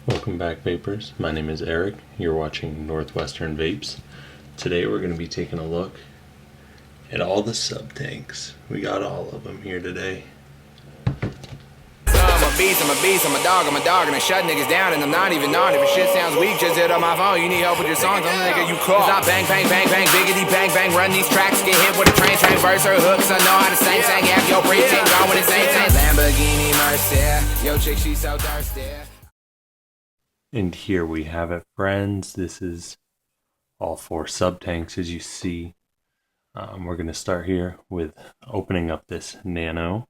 Welcome back, Vapors. My name is Eric. You're watching Northwestern Vapes. Today we're going to be taking a look at all the Subtanks. We got all of them here today. I'm a dog, and I shut niggas down, and I'm not even on. If shit sounds weak, just hit on my phone. You need help with your songs, I'm the nigga you call. Cause I bang, biggity, bang, run these tracks, get hit with a train, verse or hooks. I know how to sing, have your preteen going with the same thing. Lamborghini Mercy, yo chick, she's so thirsty. And here we have it, friends. This is all four Subtanks, as you see. We're going to start here with opening up this nano.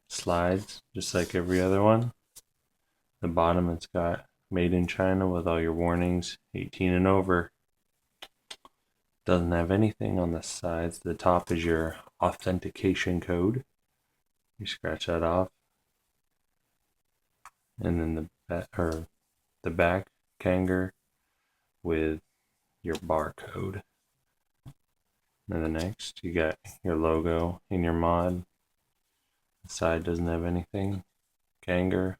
Slides just like every other one. The bottom, it's got made in China with all your warnings, 18 and over. Doesn't have anything on the sides. The top is your authentication code. You scratch that off, and then the back Kanger with your barcode. And the next, you got your logo in your mod. The side doesn't have anything. Kanger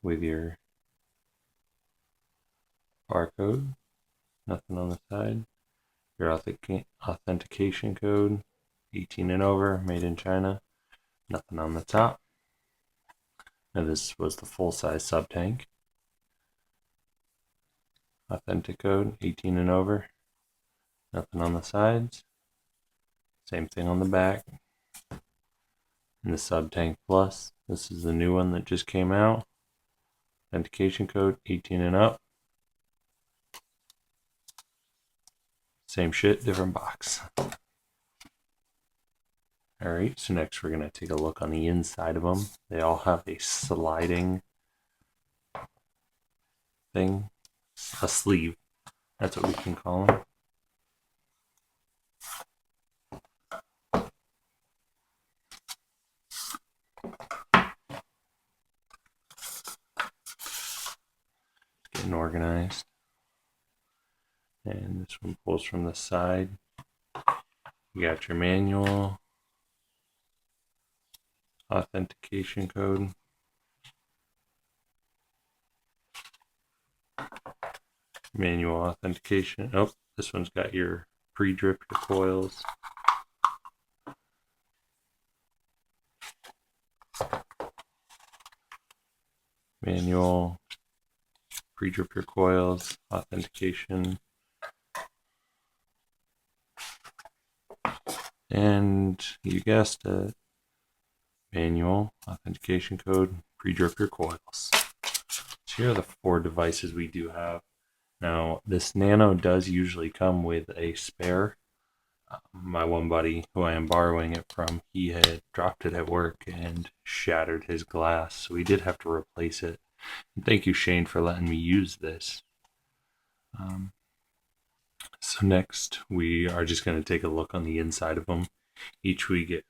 with your barcode. Nothing on the side. Your authentication code, 18 and over, made in China. Nothing on the top. Now this was the full-size Subtank. Authentic code, 18 and over. Nothing on the sides. Same thing on the back. And the Subtank Plus, this is the new one that just came out. Authentication code, 18 and up. Same shit, different box. Alright, so next we're going to take a look on the inside of them. They all have a sliding thing, a sleeve. That's what we can call them. Getting organized. And this one pulls from the side. You got your manual, authentication code, manual authentication. Oh, this one's got your pre-drip, your coils. Manual, pre-drip your coils, authentication. And you guessed it, manual, authentication code, pre-drip your coils. So here are the four devices we do have. Now, this nano does usually come with a spare. My one buddy, who I am borrowing it from, he had dropped it at work and shattered his glass, so we did have to replace it. And thank you, Shane, for letting me use this. So next, we are just going to take a look on the inside of them. Each we got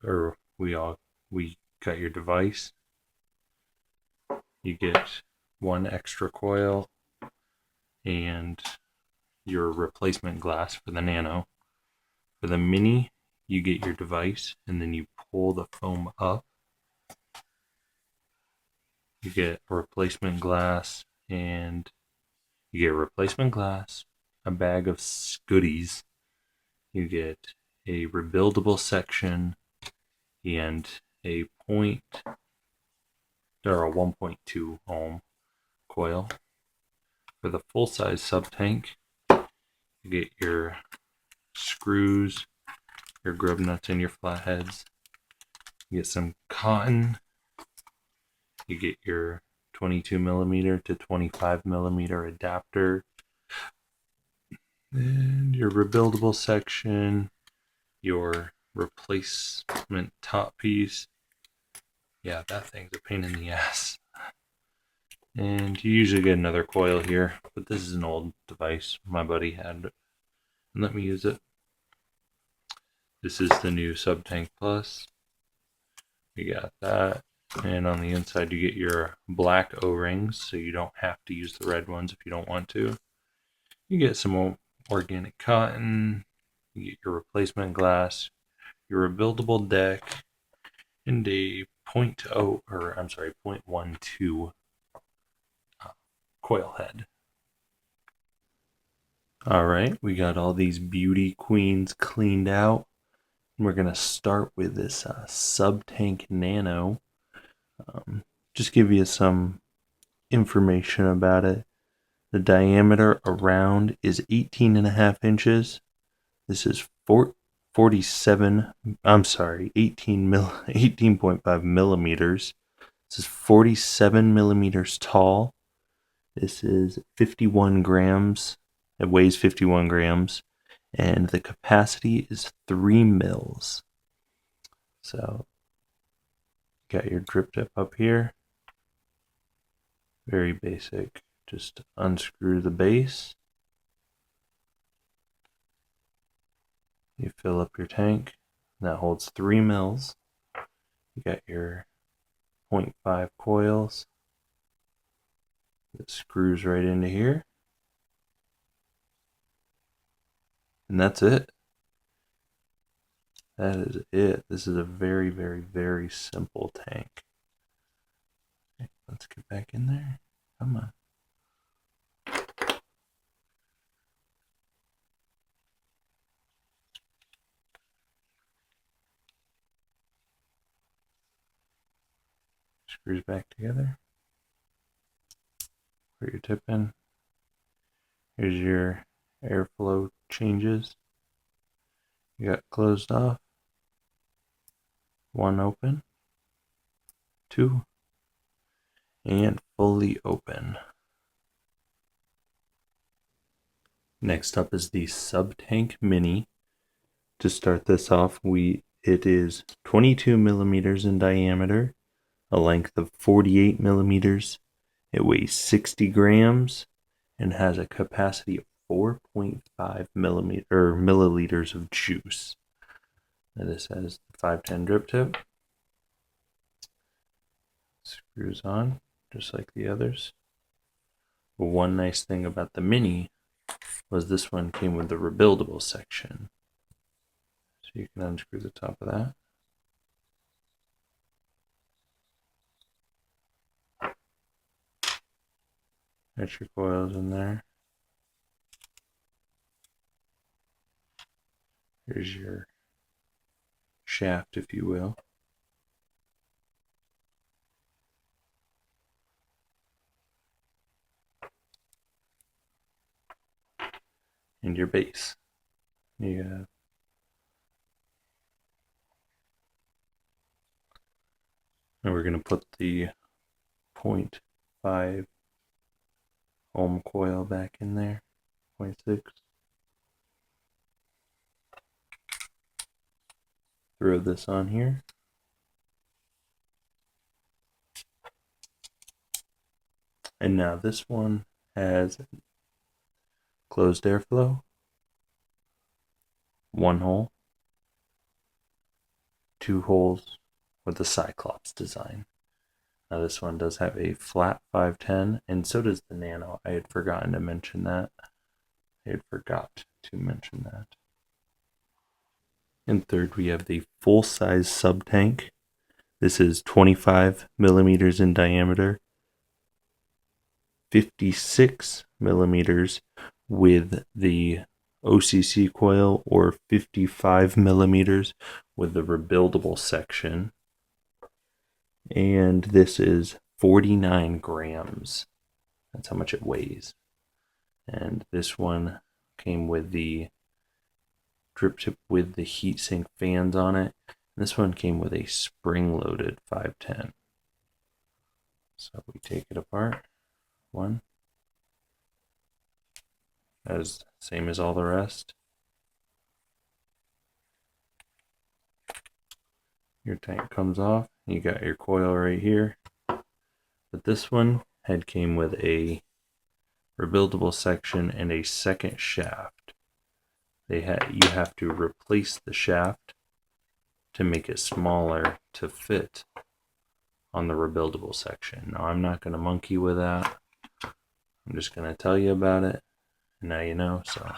your device. You get one extra coil and your replacement glass for the nano. For the mini, you get your device and then you pull the foam up. You get a replacement glass and you get a replacement glass, a bag of goodies. You get a rebuildable section and a 1.2 ohm coil. For the full-size Subtank, you get your screws, your grub nuts, and your flatheads. You get some cotton. You get your 22 millimeter to 25 millimeter adapter, and your rebuildable section, your replacement top piece. Yeah, that thing's a pain in the ass. And you usually get another coil here, but this is an old device my buddy had, and let me use it. This is the new Subtank Plus. You got that. And on the inside you get your black O-rings, so you don't have to use the red ones if you don't want to. You get some organic cotton, you get your replacement glass, your rebuildable deck, and a 0.12 coil head. Alright, we got all these beauty queens cleaned out. We're going to start with this Subtank Nano. Just give you some information about it. The diameter around is 18.5 inches. This is 18.5 millimeters. This is 47 millimeters tall. This is 51 grams. It weighs 51 grams. And the capacity is 3 mils. So, got your drip tip up here. Very basic. Just unscrew the base. You fill up your tank. That holds 3 mils. You got your 0.5 coils. It screws right into here. And that's it. That is it. This is a very, very, very simple tank. Okay, let's get back in there. Come on. Screws back together. Put your tip in. Here's your airflow changes. You got closed off. 1 open. 2. And fully open. Next up is the Subtank Mini. To start this off, it is 22 millimeters in diameter, a length of 48 millimeters. It weighs 60 grams and has a capacity of 4.5 milliliters of juice. Now this has the 510 drip tip. Screws on just like the others. But one nice thing about the Mini was this one came with the rebuildable section. So you can unscrew the top of that. There's your coils in there. Here's your shaft, if you will. And your base. Yeah. And we're going to put the 0.5 ohm coil back in there. 0.6. Throw this on here. And now this one has closed airflow, 1 hole, 2 holes with a Cyclops design. Now this one does have a flat 510, and so does the Nano. I had forgotten to mention that. And third, we have the full-size Subtank. This is 25 millimeters in diameter, 56 millimeters with the OCC coil, or 55 millimeters with the rebuildable section. And this is 49 grams. That's how much it weighs. And this one came with the drip tip with the heatsink fans on it. This one came with a spring-loaded 510. So we take it apart. One. As same as all the rest. Your tank comes off. You got your coil right here. But this one came with a rebuildable section and a second shaft. You have to replace the shaft to make it smaller to fit on the rebuildable section. Now I'm not going to monkey with that. I'm just going to tell you about it. And now you know, so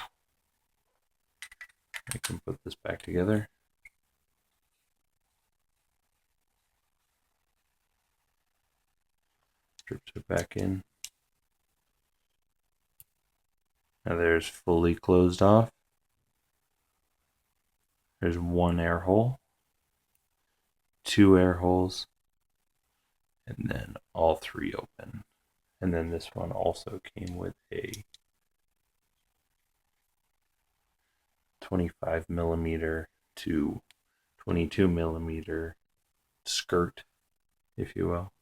I can put this back together. Strips it back in. Now there's fully closed off. There's one air hole, two air holes, and then all three open. And then this one also came with a 25 millimeter to 22 millimeter skirt, if you will,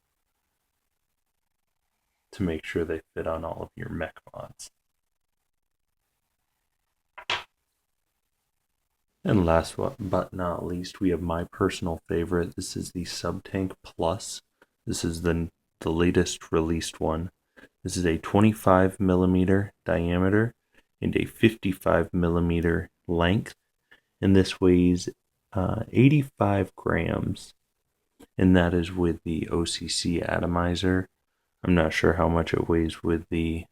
to make sure they fit on all of your mech mods. And last but not least, we have my personal favorite. This is the Subtank Plus. This is the latest released one. This is a 25 millimeter diameter and a 55 millimeter length. And this weighs 85 grams. And that is with the OCC atomizer. I'm not sure how much it weighs with the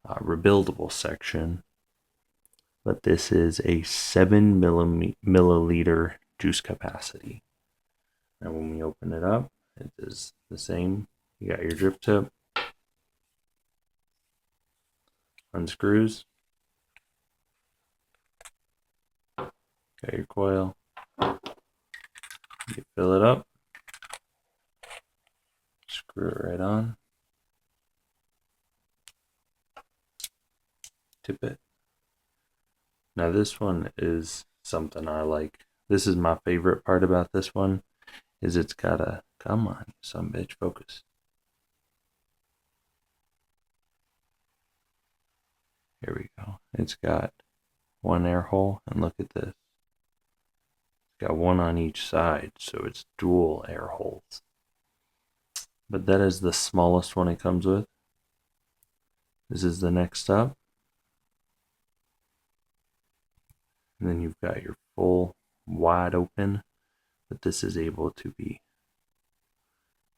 rebuildable section. But this is a 7 milliliter juice capacity. Now when we open it up, it is the same. You got your drip tip, unscrews, got your coil, you fill it up, screw it right on, tip it. Now this one is something I like. This is my favorite part about this one, is it's got a, come on, some bitch, focus. Here we go. It's got one air hole, and look at this. It's got one on each side, so it's dual air holes. But that is the smallest one it comes with. This is the next up. And then you've got your full wide open, but this is able to be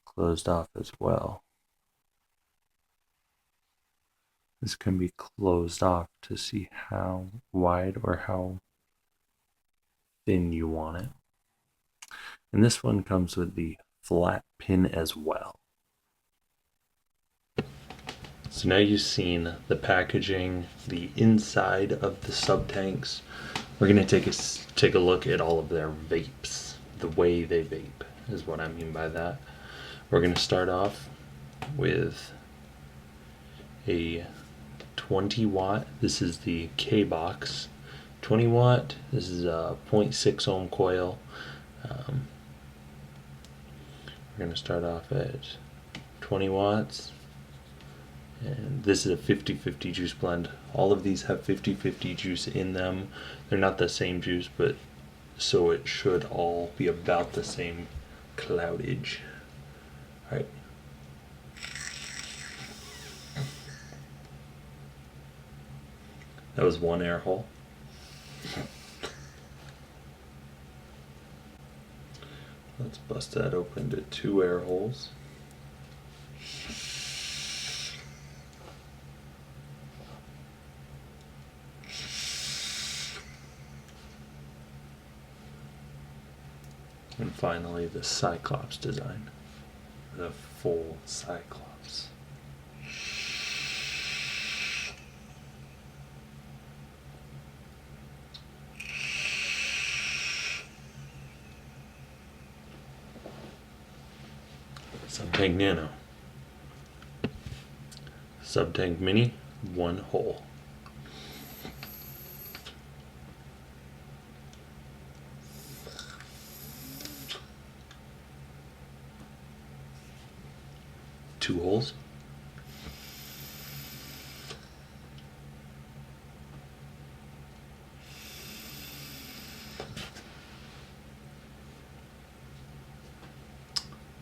closed off as well. This can be closed off to see how wide or how thin you want it. And this one comes with the flat pin as well. So now you've seen the packaging, the inside of the Subtanks. We're going to take a look at all of their vapes. The way they vape is what I mean by that. We're going to start off with a 20 watt. This is the K box. 20 watt. This is a 0.6 ohm coil. We're going to start off at 20 watts. And this is a 50-50 juice blend. All of these have 50-50 juice in them. They're not the same juice, but so it should all be about the same cloudage. All right. That was one air hole. Let's bust that open to two air holes. And finally, the Cyclops design. The full Cyclops. Subtank Nano. Subtank Mini, one hole. Two holes.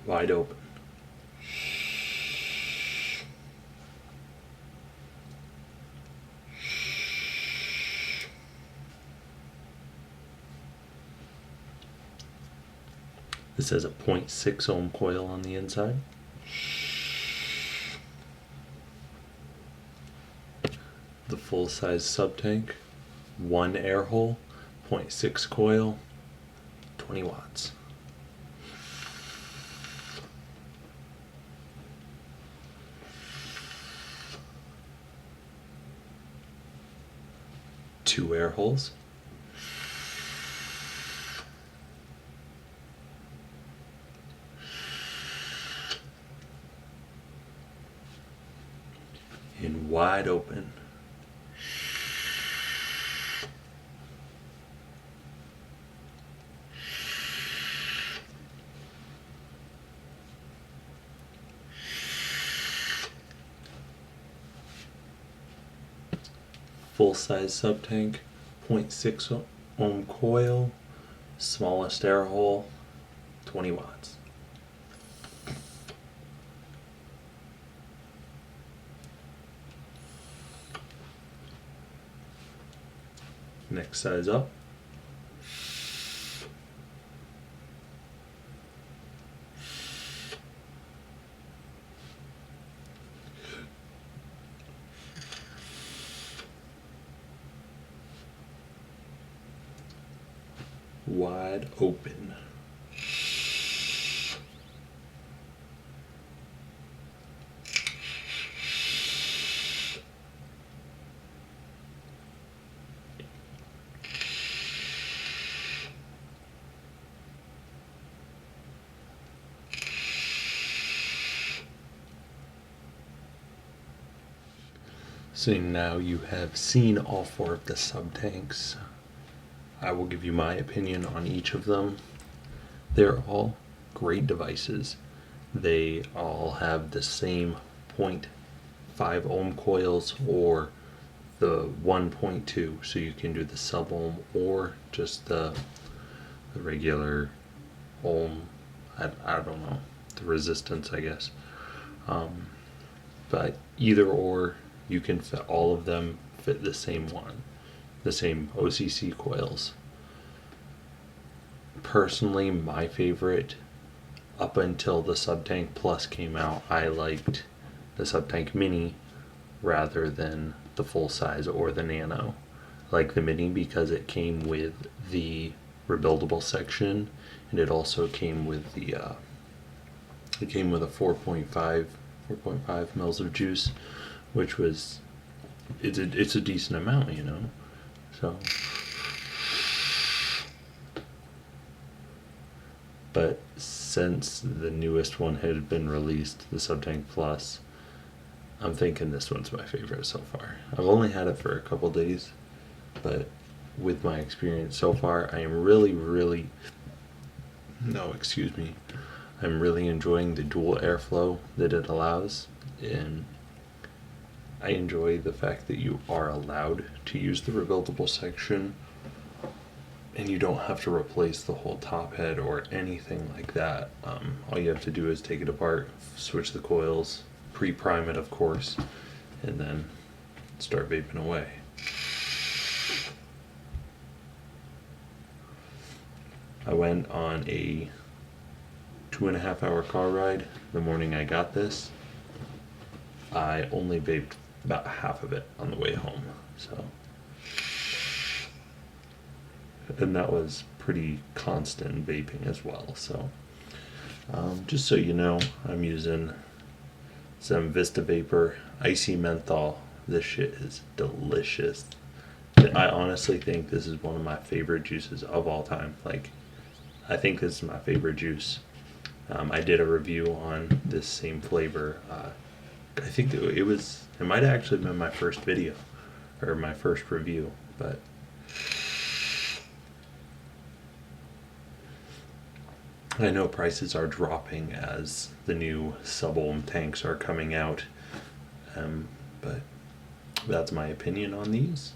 Wide open. This has a 0.6 ohm coil on the inside. The full-size Subtank, one air hole, 0.6 coil, 20 watts. 2 air holes. In wide open. Full-size Subtank, 0.6 ohm coil, smallest air hole, 20 watts. Next size up. Wide open. So now you have seen all 4 of the Subtanks. I will give you my opinion on each of them. They're all great devices. They all have the same 0.5 ohm coils or the 1.2, so you can do the sub ohm or just the regular ohm. I don't know, the resistance, I guess. But either or, you can fit all of them, fit the same one, the same OCC coils. Personally, my favorite, up until the Subtank Plus came out, I liked the Subtank Mini rather than the full size or the Nano. I like the Mini because it came with the rebuildable section, and it also came with the it came with a 4.5 mils of juice, which was it's a decent amount, you know. So, but since the newest one had been released, the Subtank Plus, I'm thinking this one's my favorite so far. I've only had it for a couple days, but with my experience so far, I am I'm really enjoying the dual airflow that it allows, and I enjoy the fact that you are allowed to use the rebuildable section and you don't have to replace the whole top head or anything like that. All you have to do is take it apart, switch the coils, pre-prime it of course, and then start vaping away. I went on a 2.5 hour car ride the morning I got this. I only vaped about half of it on the way home, so, and that was pretty constant vaping as well. So just so you know, I'm using some Vista Vapor Icy Menthol. This shit is delicious. I honestly think this is one of my favorite juices of all time. Like, I think this is my favorite juice. I did a review on this same flavor. I think it might have actually been my first video or my first review, but I know prices are dropping as the new sub-ohm tanks are coming out, but that's my opinion on these.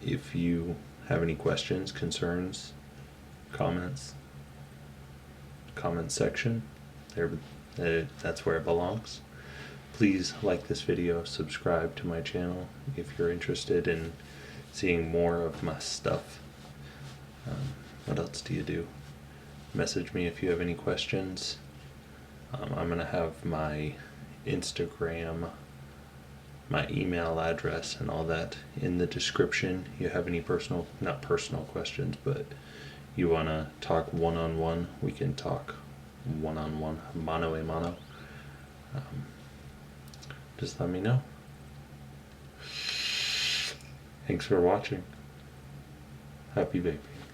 If you have any questions, concerns, comments, comment section, that's where it belongs. Please like this video, subscribe to my channel if you're interested in seeing more of my stuff. What else do you do? Message me if you have any questions. I'm going to have my Instagram, my email address, and all that in the description. You have any not personal questions, but you want to talk one-on-one, we can talk one-on-one, mano a mano. Just let me know. Thanks for watching. Happy vaping.